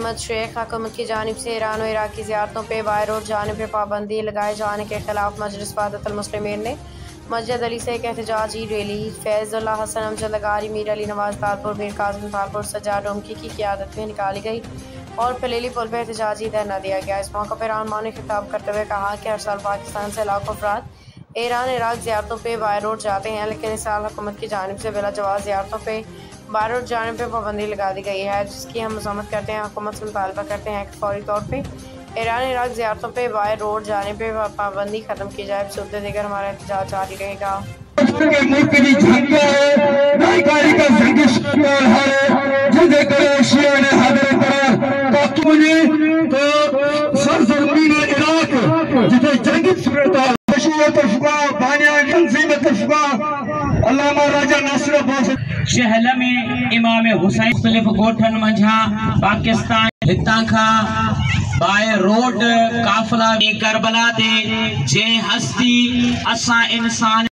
मोहम्मद शेख हुकूमत की जानिब से ईरान और इराक की ज़ियारतों पर बाय रोड जाने पर पाबंदी लगाए जाने के खिलाफ मजलिस वहदतुल मुस्लिमीन ने मस्जिद अली से एक एहतजाजी रैली फैज़ुल्ला हसन अमजद लगारी मीर अली नवाज तालपुर मीर कासिम तालपुर सज्जाद रोमकी की क़ियादत में निकाली गई और फलेली पुल पर एहतजाजी धरना दिया गया। इस मौके पर रहनुमाओं ने खिताब करते हुए कहा कि हर साल पाकिस्तान से लाखों अफराद ईरान इराक ज़ियारतों पर बाय रोड जाते हैं, लेकिन इस साल हुकूमत की जानिब से बिला जवाज़ ज़ियारतों पर बाय रोड जाने पर पाबंदी लगा दी गई है, जिसकी हम मज़म्मत करते हैं। हुकूमत से मुतालबा करते हैं कि फौरी तौर पर ईरान इराक ज़ियारतों पर बाय रोड जाने पर पाबंदी ख़त्म की जाए। सूरत दीगर हमारा एहतजाज जारी रहेगा। शहर में इमाम हुसैन मुख्तलिफ गोठन मंझा पाकिस्तान हितां खां बाय रोड काफिला करबला दे जे हस्ती असा इंसान